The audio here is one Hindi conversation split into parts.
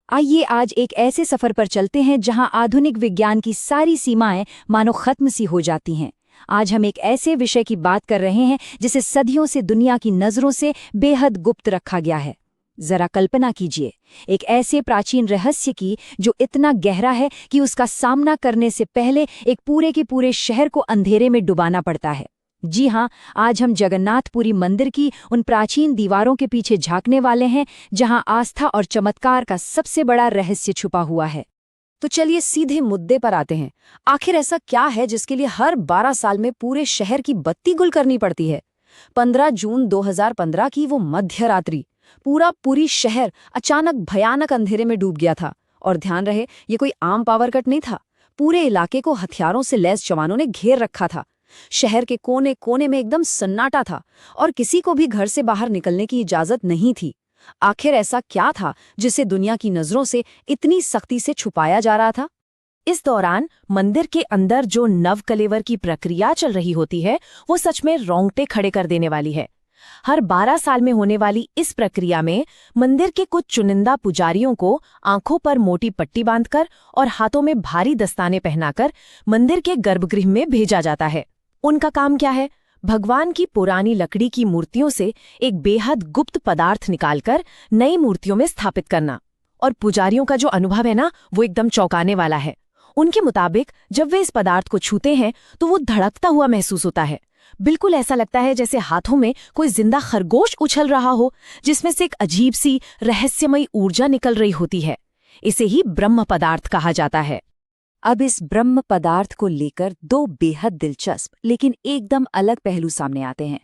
आइए आज एक ऐसे सफर पर चलते हैं जहां आधुनिक विज्ञान की सारी सीमाएं मानो खत्म सी हो जाती हैं। आज हम एक ऐसे विषय की बात कर रहे हैं जिसे सदियों से दुनिया की नजरों से बेहद गुप्त रखा गया है। जरा कल्पना कीजिए, एक ऐसे प्राचीन रहस्य की जो इतना गहरा है कि उसका सामना करने से पहले एक पूरे के पूरे शहर को अंधेरे में डुबाना पड़ता है। जी हाँ, आज हम जगन्नाथपुरी मंदिर की उन प्राचीन दीवारों के पीछे झांकने वाले हैं जहां आस्था और चमत्कार का सबसे बड़ा रहस्य छुपा हुआ है। तो चलिए सीधे मुद्दे पर आते हैं। आखिर ऐसा क्या है जिसके लिए हर 12 साल में पूरे शहर की बत्ती गुल करनी पड़ती है? 15 जून 2015 की वो मध्य रात्रि, पूरी शहर अचानक भयानक अंधेरे में डूब गया था। और ध्यान रहे, ये कोई आम पावर कट नहीं था। पूरे इलाके को हथियारों से लैस जवानों ने घेर रखा था। शहर के कोने कोने में एकदम सन्नाटा था और किसी को भी घर से बाहर निकलने की इजाजत नहीं थी। आखिर ऐसा क्या था जिसे दुनिया की नजरों से इतनी सख्ती से छुपाया जा रहा था? इस दौरान मंदिर के अंदर जो नवकलेवर की प्रक्रिया चल रही होती है, वो सच में रोंगटे खड़े कर देने वाली है। हर 12 साल में होने वाली इस प्रक्रिया में मंदिर के कुछ चुनिंदा पुजारियों को आंखों पर मोटी पट्टी बांधकर और हाथों में भारी दस्ताने पहनाकर मंदिर के गर्भगृह में भेजा जाता है। उनका काम क्या है? भगवान की पुरानी लकड़ी की मूर्तियों से एक बेहद गुप्त पदार्थ निकालकर नई मूर्तियों में स्थापित करना। और पुजारियों का जो अनुभव है ना, वो एकदम चौंकाने वाला है। उनके मुताबिक जब वे इस पदार्थ को छूते हैं तो वो धड़कता हुआ महसूस होता है। बिल्कुल ऐसा लगता है जैसे हाथों में कोई जिंदा खरगोश उछल रहा हो, जिसमें से एक अजीब सी रहस्यमयी ऊर्जा निकल रही होती है। इसे ही ब्रह्म पदार्थ कहा जाता है। अब इस ब्रह्म पदार्थ को लेकर दो बेहद दिलचस्प लेकिन एकदम अलग पहलू सामने आते हैं।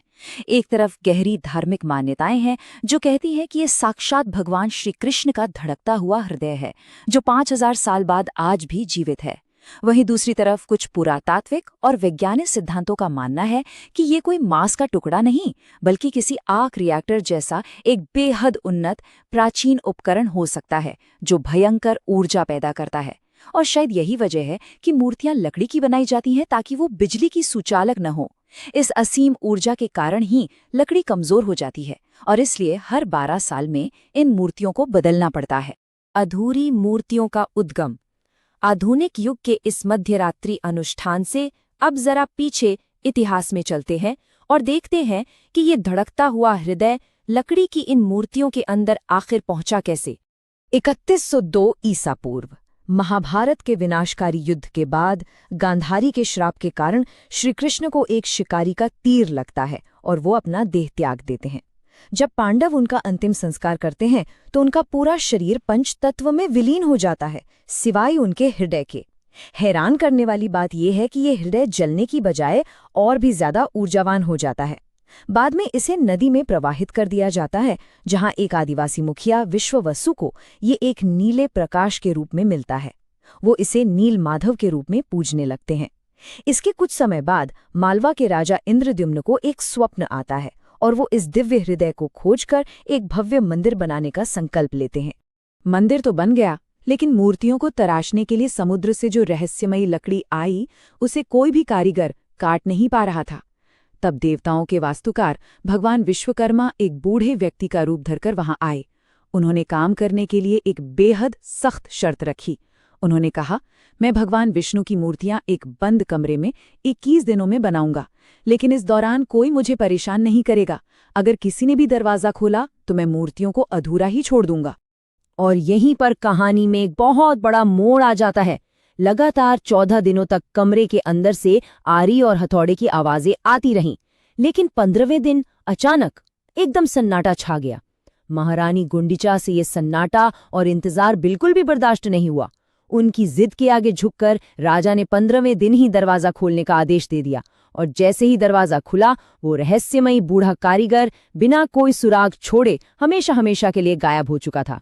एक तरफ गहरी धार्मिक मान्यताएं हैं जो कहती हैं कि ये साक्षात भगवान श्री कृष्ण का धड़कता हुआ हृदय है जो 5000 साल बाद आज भी जीवित है। वहीं दूसरी तरफ कुछ पुरातात्विक और वैज्ञानिक सिद्धांतों का मानना है कि ये कोई मांस का टुकड़ा नहीं, बल्कि किसी आर्क रिएक्टर जैसा एक बेहद उन्नत प्राचीन उपकरण हो सकता है जो भयंकर ऊर्जा पैदा करता है। और शायद यही वजह है कि मूर्तियां लकड़ी की बनाई जाती हैं ताकि वो बिजली की सुचालक न हो। इस असीम ऊर्जा के कारण ही लकड़ी कमजोर हो जाती है और इसलिए हर 12 साल में इन मूर्तियों को बदलना पड़ता है। अधूरी मूर्तियों का उद्गम। आधुनिक युग के इस मध्यरात्रि अनुष्ठान से अब जरा पीछे इतिहास में चलते हैं और देखते हैं कि ये धड़कता हुआ हृदय लकड़ी की इन मूर्तियों के अंदर आखिर पहुंचा कैसे। 3102 ईसा पूर्व, महाभारत के विनाशकारी युद्ध के बाद गांधारी के श्राप के कारण श्री कृष्ण को एक शिकारी का तीर लगता है और वो अपना देह त्याग देते हैं। जब पांडव उनका अंतिम संस्कार करते हैं तो उनका पूरा शरीर पंचतत्व में विलीन हो जाता है, सिवाय उनके हृदय के। हैरान करने वाली बात यह है कि ये हृदय जलने की बजाय और भी ज्यादा ऊर्जावान हो जाता है। बाद में इसे नदी में प्रवाहित कर दिया जाता है, जहां एक आदिवासी मुखिया विश्ववसु को ये एक नीले प्रकाश के रूप में मिलता है। वो इसे नील माधव के रूप में पूजने लगते हैं। इसके कुछ समय बाद मालवा के राजा इंद्रद्युम्न को एक स्वप्न आता है और वो इस दिव्य हृदय को खोजकर एक भव्य मंदिर बनाने का संकल्प लेते हैं। मंदिर तो बन गया, लेकिन मूर्तियों को तराशने के लिए समुद्र से जो रहस्यमयी लकड़ी आई, उसे कोई भी कारीगर काट नहीं पा रहा था। तब देवताओं के वास्तुकार भगवान विश्वकर्मा एक बूढ़े व्यक्ति का रूप धरकर वहां आए। उन्होंने काम करने के लिए एक बेहद सख्त शर्त रखी। उन्होंने कहा, मैं भगवान विष्णु की मूर्तियां एक बंद कमरे में 21 दिनों में बनाऊंगा, लेकिन इस दौरान कोई मुझे परेशान नहीं करेगा। अगर किसी ने भी दरवाजा खोला तो मैं मूर्तियों को अधूरा ही छोड़ दूंगा। और यहीं पर कहानी में एक बहुत बड़ा मोड़ आ जाता है। लगातार 14 दिनों तक कमरे के अंदर से आरी और हथौड़े की आवाजें आती रहीं, लेकिन 15वें दिन अचानक एकदम सन्नाटा छा गया। महारानी गुंडिचा से ये सन्नाटा और इंतजार बिल्कुल भी बर्दाश्त नहीं हुआ। उनकी जिद के आगे झुककर राजा ने 15वें दिन ही दरवाजा खोलने का आदेश दे दिया। और जैसे ही दरवाजा खुला, वो रहस्यमयी बूढ़ा कारीगर बिना कोई सुराग छोड़े हमेशा हमेशा के लिए गायब हो चुका था।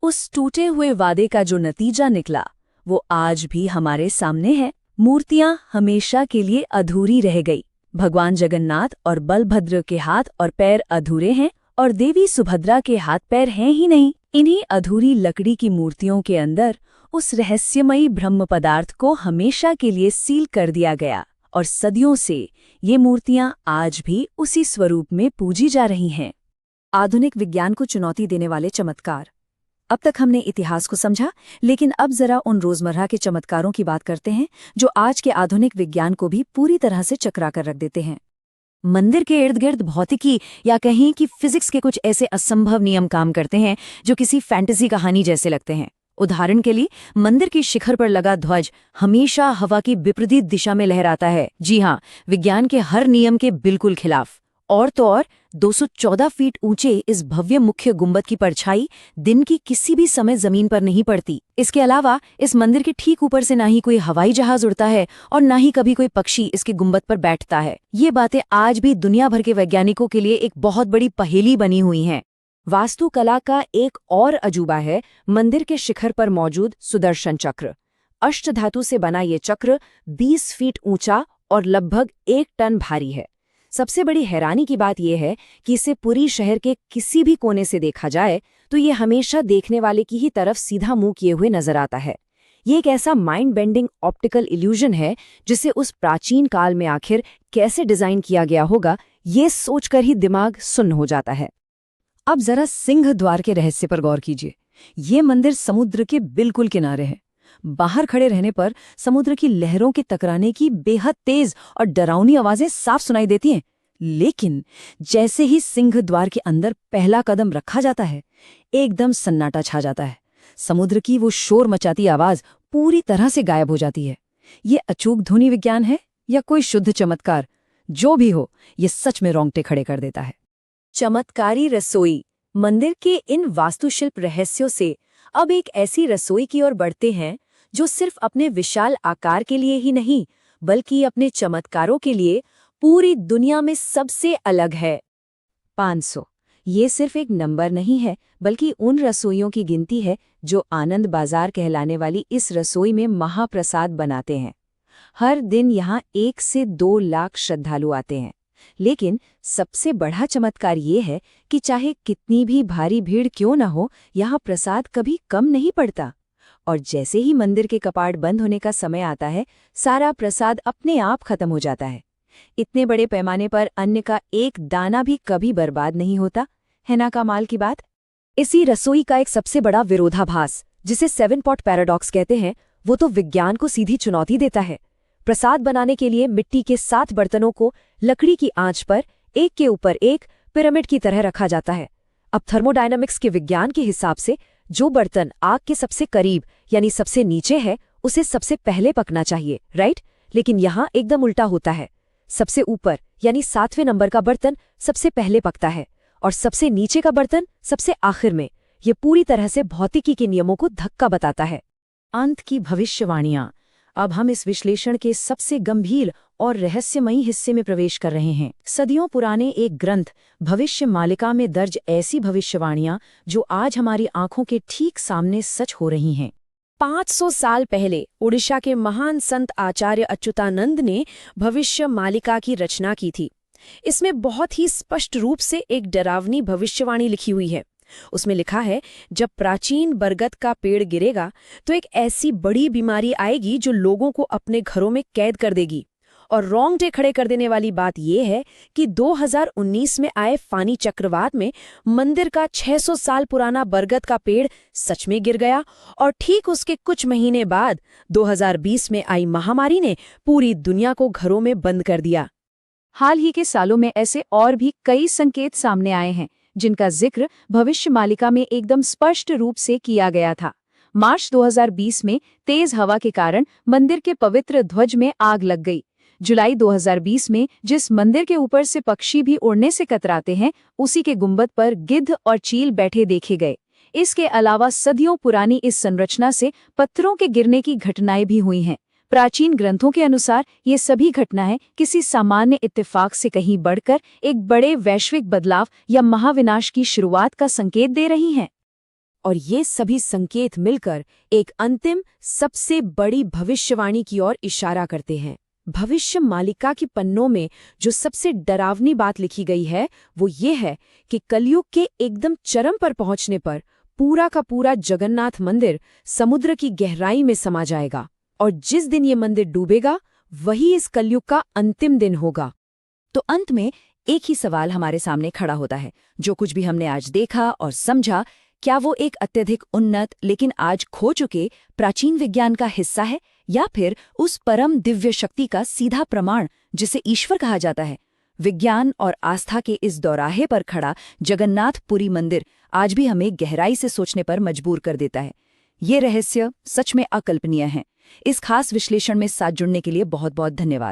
उस टूटे हुए वादे का जो नतीजा निकला वो आज भी हमारे सामने है। मूर्तियां हमेशा के लिए अधूरी रह गई। भगवान जगन्नाथ और बलभद्र के हाथ और पैर अधूरे हैं और देवी सुभद्रा के हाथ पैर हैं ही नहीं। इन्हीं अधूरी लकड़ी की मूर्तियों के अंदर उस रहस्यमयी ब्रह्म पदार्थ को हमेशा के लिए सील कर दिया गया और सदियों से ये मूर्तियां आज भी उसी स्वरूप में पूजी जा रही हैं। आधुनिक विज्ञान को चुनौती देने वाले चमत्कार। अब तक हमने इतिहास को समझा, लेकिन अब जरा उन रोजमर्रा के चमत्कारों की बात करते हैं जो आज के आधुनिक विज्ञान को भी पूरी तरह से चकरा कर रख देते हैं। मंदिर के इर्द गिर्द भौतिकी या कहीं कि फिजिक्स के कुछ ऐसे असंभव नियम काम करते हैं जो किसी फैंटेसी कहानी जैसे लगते हैं। उदाहरण के लिए, मंदिर की शिखर पर लगा ध्वज हमेशा हवा की विपरीत दिशा में लहराता है। जी हाँ, विज्ञान के हर नियम के बिल्कुल खिलाफ। और तो और 214 फीट ऊंचे इस भव्य मुख्य गुंबद की परछाई दिन की किसी भी समय जमीन पर नहीं पड़ती। इसके अलावा इस मंदिर के ठीक ऊपर से ना ही कोई हवाई जहाज उड़ता है और ना ही कभी कोई पक्षी इसके गुंबद पर बैठता है। ये बातें आज भी दुनिया भर के वैज्ञानिकों के लिए एक बहुत बड़ी पहेली बनी हुई हैं। वास्तुकला का एक और अजूबा है मंदिर के शिखर पर मौजूद सुदर्शन चक्र। अष्टधातु से बना ये चक्र 20 फीट ऊंचा और लगभग 1 टन भारी है। सबसे बड़ी हैरानी की बात यह है कि इसे पूरी शहर के किसी भी कोने से देखा जाए तो ये हमेशा देखने वाले की ही तरफ सीधा मुंह किए हुए नजर आता है। ये एक ऐसा माइंड बेंडिंग ऑप्टिकल इल्यूजन है जिसे उस प्राचीन काल में आखिर कैसे डिजाइन किया गया होगा, ये सोचकर ही दिमाग सुन्न हो जाता है। अब जरा सिंह द्वार के रहस्य पर गौर कीजिए। ये मंदिर समुद्र के बिल्कुल किनारे है। बाहर खड़े रहने पर समुद्र की लहरों के टकराने की बेहद तेज और डरावनी आवाजें साफ सुनाई देती हैं, लेकिन जैसे ही सिंह द्वार के अंदर पहला कदम रखा जाता है, एकदम सन्नाटा छा जाता है। समुद्र की वो शोर मचाती आवाज पूरी तरह से गायब हो जाती है। ये अचूक ध्वनि विज्ञान है या कोई शुद्ध चमत्कार? जो भी हो, ये सच में रोंगटे खड़े कर देता है। चमत्कारी रसोई। मंदिर के इन वास्तुशिल्प रहस्यों से अब एक ऐसी रसोई की ओर बढ़ते हैं जो सिर्फ अपने विशाल आकार के लिए ही नहीं, बल्कि अपने चमत्कारों के लिए पूरी दुनिया में सबसे अलग है। 500 ये सिर्फ एक नंबर नहीं है, बल्कि उन रसोइयों की गिनती है जो आनंद बाजार कहलाने वाली इस रसोई में महाप्रसाद बनाते हैं। हर दिन यहाँ 1 से 2 लाख श्रद्धालु आते हैं। लेकिन सबसे बड़ा चमत्कार ये है कि चाहे कितनी भी भारी भीड़ क्यों न हो, यहाँ प्रसाद कभी कम नहीं पड़ता। और जैसे ही मंदिर के कपाट बंद होने का समय आता है, सारा प्रसाद अपने आप खत्म हो जाता है। इतने बड़े पैमाने पर अन्न का एक दाना भी कभी बर्बाद नहीं होता, है ना कमाल की बात। इसी रसोई का एक सबसे बड़ा विरोधाभास, जिसे 7 पॉट पैराडॉक्स कहते हैं, वो तो विज्ञान को सीधी चुनौती देता है। प्रसाद बनाने के लिए मिट्टी के 7 बर्तनों को लकड़ी की आंच पर एक के ऊपर एक पिरामिड की तरह रखा जाता है। अब थर्मोडायनामिक्स के विज्ञान के हिसाब से जो बर्तन आग के सबसे करीब यानी सबसे नीचे है, उसे सबसे पहले पकना चाहिए, राइट? लेकिन यहाँ एकदम उल्टा होता है। सबसे ऊपर यानी 7वें नंबर का बर्तन सबसे पहले पकता है और सबसे नीचे का बर्तन सबसे आखिर में। ये पूरी तरह से भौतिकी के नियमों को धक्का बताता है। अंत की भविष्यवाणियां। अब हम इस विश्लेषण के सबसे गंभीर और रहस्यमयी हिस्से में प्रवेश कर रहे हैं। सदियों पुराने एक ग्रंथ भविष्य मालिका में दर्ज ऐसी भविष्यवाणियां जो आज हमारी आंखों के ठीक सामने सच हो रही हैं। 500 साल पहले ओडिशा के महान संत आचार्य अच्युतानंद ने भविष्य मालिका की रचना की थी। इसमें बहुत ही स्पष्ट रूप से एक डरावनी भविष्यवाणी लिखी हुई है। उसमें लिखा है, जब प्राचीन बरगद का पेड़ गिरेगा तो एक ऐसी बड़ी बीमारी आएगी जो लोगों को अपने घरों में कैद कर देगी। और रोंगटे खड़े कर देने वाली बात यह है कि 2019 में आए फानी चक्रवात में मंदिर का 600 साल पुराना बरगद का पेड़ सच में गिर गया और ठीक उसके कुछ महीने बाद 2020 में आई महामारी ने पूरी दुनिया को घरों में बंद कर दिया। हाल ही के सालों में ऐसे और भी कई संकेत सामने आए हैं जिनका जिक्र भविष्य मालिका में एकदम स्पष्ट रूप से किया गया था। मार्च 2020 में तेज हवा के कारण मंदिर के पवित्र ध्वज में आग लग गई। जुलाई 2020 में जिस मंदिर के ऊपर से पक्षी भी उड़ने से कतराते हैं, उसी के गुंबद पर गिद्ध और चील बैठे देखे गए। इसके अलावा सदियों पुरानी इस संरचना से पत्थरों के गिरने की घटनाएं भी हुई हैं। प्राचीन ग्रंथों के अनुसार ये सभी घटनाएं किसी सामान्य इत्तेफाक से कहीं बढ़कर एक बड़े वैश्विक बदलाव या महाविनाश की शुरुआत का संकेत दे रही हैं। और ये सभी संकेत मिलकर एक अंतिम सबसे बड़ी भविष्यवाणी की ओर इशारा करते हैं। भविष्य मालिका के पन्नों में जो सबसे डरावनी बात लिखी गई है वो ये है कि कलयुग के एकदम चरम पर पहुंचने पर पूरा का पूरा जगन्नाथ मंदिर समुद्र की गहराई में समा जाएगा और जिस दिन ये मंदिर डूबेगा वही इस कलयुग का अंतिम दिन होगा। तो अंत में एक ही सवाल हमारे सामने खड़ा होता है, जो कुछ भी हमने आज देखा और समझा, क्या वो एक अत्यधिक उन्नत लेकिन आज खो चुके प्राचीन विज्ञान का हिस्सा है, या फिर उस परम दिव्य शक्ति का सीधा प्रमाण जिसे ईश्वर कहा जाता है? विज्ञान और आस्था के इस दौराहे पर खड़ा जगन्नाथपुरी मंदिर आज भी हमें गहराई से सोचने पर मजबूर कर देता है। ये रहस्य सच में अकल्पनीय है। इस खास विश्लेषण में साथ जुड़ने के लिए बहुत बहुत धन्यवाद।